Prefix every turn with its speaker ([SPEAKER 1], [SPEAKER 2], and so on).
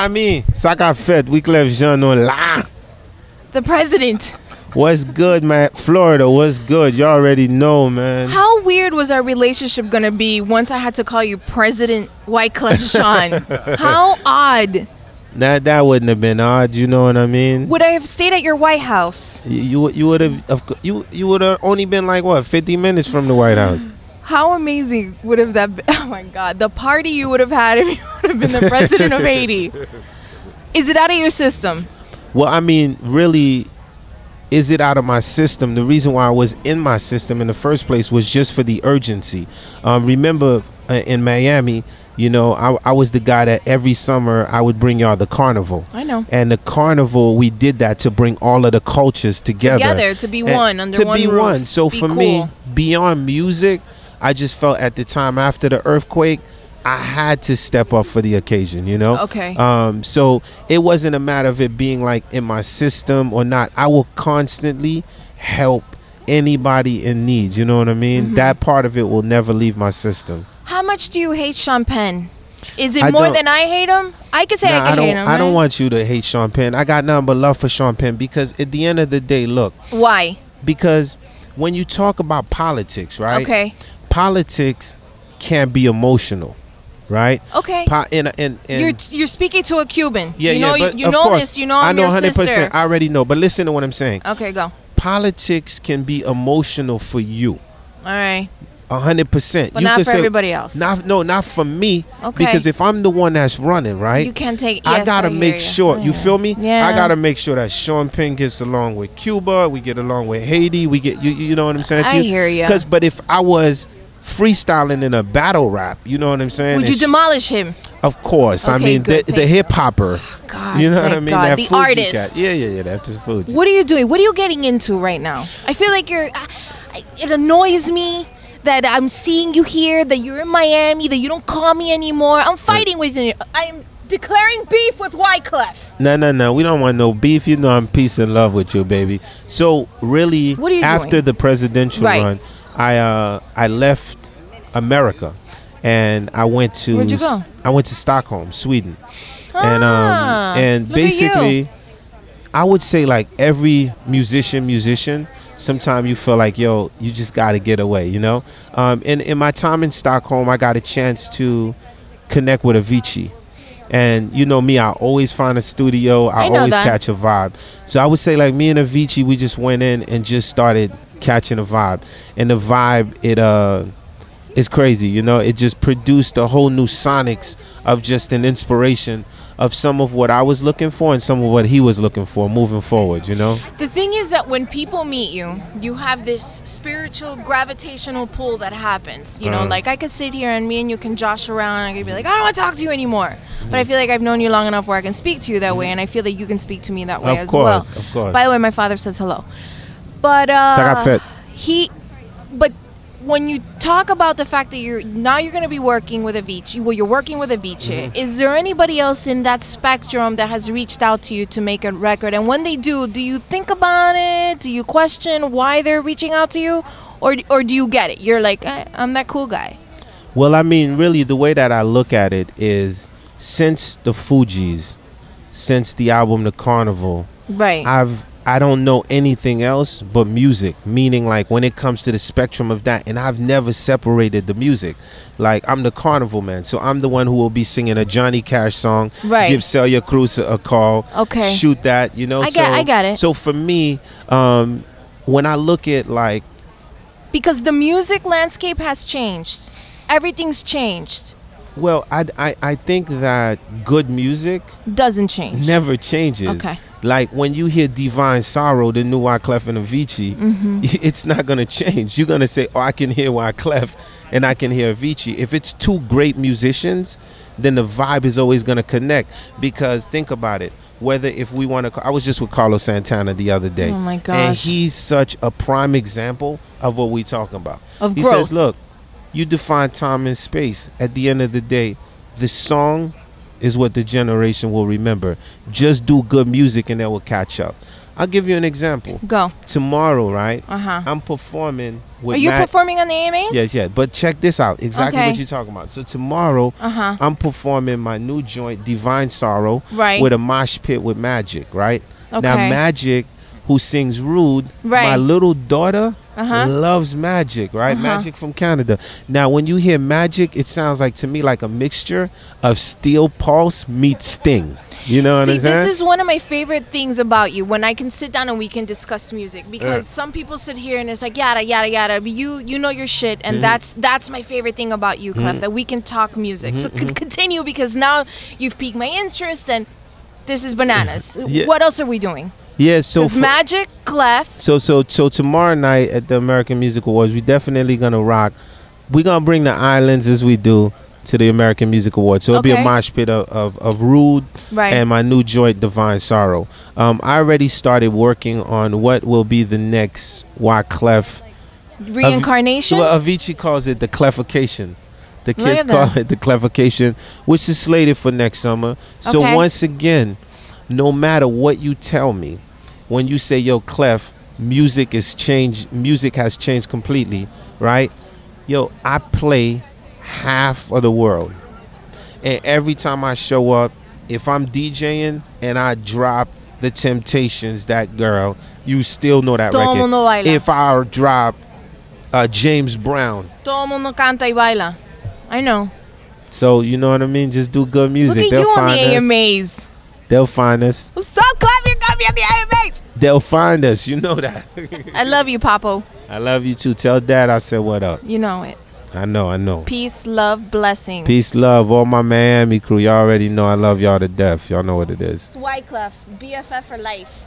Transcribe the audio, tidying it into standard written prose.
[SPEAKER 1] Ami, Saka Fed, Wyclef Jean no la.
[SPEAKER 2] The president.
[SPEAKER 1] What's good, man? Florida, what's good? You already know, man.
[SPEAKER 2] How weird was our relationship gonna be once I had to call you President Wyclef Jean? How odd.
[SPEAKER 1] That wouldn't have been odd, you know what I mean?
[SPEAKER 2] Would I have stayed at your White House?
[SPEAKER 1] You would have only been like what, 50 minutes from the White House.
[SPEAKER 2] How amazing would have that been? Oh my God, the party you would have had if you would have been the president of Haiti. Is it out of your system?
[SPEAKER 1] Well, I mean, really, is it out of my system? The reason why I was in my system in the first place was just for the urgency. Remember in Miami, you know, I was the guy that every summer I would bring y'all the carnival.
[SPEAKER 2] I know.
[SPEAKER 1] And the carnival, we did that to bring all of the cultures together.
[SPEAKER 2] To be one, under
[SPEAKER 1] to
[SPEAKER 2] one
[SPEAKER 1] be
[SPEAKER 2] roof.
[SPEAKER 1] one. So
[SPEAKER 2] be
[SPEAKER 1] for
[SPEAKER 2] cool.
[SPEAKER 1] me, beyond music, I just felt at the time after the earthquake, I had to step up for the occasion, you know?
[SPEAKER 2] Okay.
[SPEAKER 1] So it wasn't a matter of it being like in my system or not. I will constantly help anybody in need, you know what I mean? That part of it will never leave my system.
[SPEAKER 2] How much do you hate Sean Penn? Is it more than I hate him? I could say I can hate him.
[SPEAKER 1] I don't want you to hate Sean Penn. I got nothing but love for Sean Penn because at the end of the day, look.
[SPEAKER 2] Why?
[SPEAKER 1] Because when you talk about politics, right?
[SPEAKER 2] Okay.
[SPEAKER 1] Politics can be emotional, right?
[SPEAKER 2] Okay. You're speaking to a Cuban.
[SPEAKER 1] Yeah,
[SPEAKER 2] you know,
[SPEAKER 1] but
[SPEAKER 2] you know this. You know I'm your
[SPEAKER 1] 100%.
[SPEAKER 2] sister.
[SPEAKER 1] I already know. But listen to what I'm saying.
[SPEAKER 2] Okay, go.
[SPEAKER 1] Politics can be emotional for you.
[SPEAKER 2] All right.
[SPEAKER 1] 100%.
[SPEAKER 2] But not for everybody else.
[SPEAKER 1] Not for me.
[SPEAKER 2] Okay.
[SPEAKER 1] Because if I'm the one that's running, right?
[SPEAKER 2] You can't take.
[SPEAKER 1] I gotta make sure. You feel me?
[SPEAKER 2] Yeah.
[SPEAKER 1] I gotta make sure that Sean Penn gets along with Cuba. We get along with Haiti. We get you know what I'm saying?
[SPEAKER 2] I hear you.
[SPEAKER 1] But if I was freestyling in a battle rap, you know what I'm saying?
[SPEAKER 2] Would you demolish him?
[SPEAKER 1] Of course.
[SPEAKER 2] Okay,
[SPEAKER 1] I mean, the hip hopper.
[SPEAKER 2] God,
[SPEAKER 1] you know what I mean?
[SPEAKER 2] God.
[SPEAKER 1] That
[SPEAKER 2] the
[SPEAKER 1] Fuji
[SPEAKER 2] artist.
[SPEAKER 1] Cat. Yeah. That's just Fuji.
[SPEAKER 2] What are you doing? What are you getting into right now? I feel like it annoys me that I'm seeing you here, that you're in Miami, that you don't call me anymore. I'm fighting with you. I am declaring beef with Wyclef.
[SPEAKER 1] No. We don't want no beef. You know I'm peace and love with you, baby. So really,
[SPEAKER 2] what are you
[SPEAKER 1] after
[SPEAKER 2] doing?
[SPEAKER 1] the presidential run, I left America and I went to.
[SPEAKER 2] Where'd you go?
[SPEAKER 1] I went to Stockholm, Sweden. And
[SPEAKER 2] look
[SPEAKER 1] basically, I would say like every musician, sometimes you feel like, yo, you just got to get away, you know? In my time in Stockholm, I got a chance to connect with Avicii. And you know me, I always find a studio. I always catch a vibe. So I would say like me and Avicii, we just went in and just started catching a vibe. And the vibe, it's crazy, you know? It just produced a whole new sonics of just an inspiration of some of what I was looking for and some of what he was looking for moving forward, you know?
[SPEAKER 2] The thing is that when people meet you, you have this spiritual gravitational pull that happens. You know, like I could sit here and me and you can josh around and I could be like, I don't want to talk to you anymore. But I feel like I've known you long enough where I can speak to you that way, and I feel that you can speak to me that way as well.
[SPEAKER 1] Of course.
[SPEAKER 2] By the way, my father says hello. But but when you talk about the fact that you're going to be working with Avicii, well, you're working with Avicii. Is there anybody else in that spectrum that has reached out to you to make a record? And when they do you think about it? Do you question why they're reaching out to you? Or do you get it? You're like, I'm that cool guy.
[SPEAKER 1] Well, I mean, really, the way that I look at it is since the Fugees, since the album The Carnival,
[SPEAKER 2] right?
[SPEAKER 1] I don't know anything else but music, meaning like when it comes to the spectrum of that, and I've never separated the music. Like I'm the carnival man, so I'm the one who will be singing a Johnny Cash song, give Celia Cruz a call, shoot that, you know.
[SPEAKER 2] I got it.
[SPEAKER 1] So for me, when I look at like,
[SPEAKER 2] because the music landscape has changed, everything's changed.
[SPEAKER 1] Well, I think that good music
[SPEAKER 2] doesn't change,
[SPEAKER 1] never changes.
[SPEAKER 2] Okay.
[SPEAKER 1] Like when you hear Divine Sorrow, the new Wyclef and Avicii, it's not going to change. You're going to say, oh, I can hear Wyclef and I can hear Avicii. If it's two great musicians, then the vibe is always going to connect. Because think about it. Whether if we want to, I was just with Carlos Santana the other day.
[SPEAKER 2] Oh my gosh.
[SPEAKER 1] And he's such a prime example of what we're talking about.
[SPEAKER 2] Of
[SPEAKER 1] he
[SPEAKER 2] growth.
[SPEAKER 1] says, look, you define time and space. At the end of the day, the song is what the generation will remember. Just do good music and they will catch up. I'll give you an example.
[SPEAKER 2] Go.
[SPEAKER 1] Tomorrow, right?
[SPEAKER 2] Uh-huh.
[SPEAKER 1] I'm performing with
[SPEAKER 2] Are you performing on the AMAs?
[SPEAKER 1] Yes, yeah. But check this out. Exactly
[SPEAKER 2] Okay.
[SPEAKER 1] what you're talking about. So tomorrow,
[SPEAKER 2] Uh-huh.
[SPEAKER 1] I'm performing my new joint, Divine Sorrow,
[SPEAKER 2] Right.
[SPEAKER 1] with a mosh pit with Magic, right?
[SPEAKER 2] Okay.
[SPEAKER 1] Now, Magic, who sings Rude,
[SPEAKER 2] Right.
[SPEAKER 1] my little daughter
[SPEAKER 2] Uh-huh.
[SPEAKER 1] loves Magic, right? Magic from Canada. Now, when you hear Magic, it sounds like to me like a mixture of Steel Pulse meets Sting. You know what I'm
[SPEAKER 2] See,
[SPEAKER 1] saying?
[SPEAKER 2] this is one of my favorite things about you, when I can sit down and we can discuss music, because some people sit here and it's like yada yada yada, but you know your shit, and that's my favorite thing about you, Clef, that we can talk music. So continue, because now you've piqued my interest and this is bananas.
[SPEAKER 1] Yeah.
[SPEAKER 2] What else are we doing?
[SPEAKER 1] Yeah, so
[SPEAKER 2] It's Magic, Clef.
[SPEAKER 1] So tomorrow night at the American Music Awards, we definitely gonna rock. We're gonna bring the islands as we do to the American Music Awards. So it'll be a
[SPEAKER 2] Okay.
[SPEAKER 1] mosh pit of Rude
[SPEAKER 2] Right.
[SPEAKER 1] and my new joint Divine Sorrow. I already started working on what will be the next Wyclef.
[SPEAKER 2] Reincarnation.
[SPEAKER 1] Well, Avicii calls it the Clefication. The
[SPEAKER 2] Look
[SPEAKER 1] kids
[SPEAKER 2] at
[SPEAKER 1] call
[SPEAKER 2] that.
[SPEAKER 1] it the Clefication, which is slated for next summer. So
[SPEAKER 2] Okay.
[SPEAKER 1] once again, no matter what you tell me, when you say, yo, Clef, music has changed completely, right? Yo, I play half of the world. And every time I show up, if I'm DJing and I drop The Temptations, That Girl, you still know that
[SPEAKER 2] Todo
[SPEAKER 1] record.
[SPEAKER 2] mundo baila.
[SPEAKER 1] If I drop James Brown,
[SPEAKER 2] Todo mundo canta y baila. I know.
[SPEAKER 1] so you know what I mean? Just do good music.
[SPEAKER 2] Look at
[SPEAKER 1] They'll
[SPEAKER 2] you on the
[SPEAKER 1] find us.
[SPEAKER 2] AMAs.
[SPEAKER 1] They'll find us.
[SPEAKER 2] What's up, Clef? You got me on the AMAs.
[SPEAKER 1] They'll find us. You know that.
[SPEAKER 2] I love you, Papo.
[SPEAKER 1] I love you too. Tell Dad I said what up.
[SPEAKER 2] You know it.
[SPEAKER 1] I know.
[SPEAKER 2] Peace, love, blessings.
[SPEAKER 1] Peace, love, all my Miami crew. Y'all already know I love y'all to death. Y'all know what it is.
[SPEAKER 2] Wyclef, BFF for life.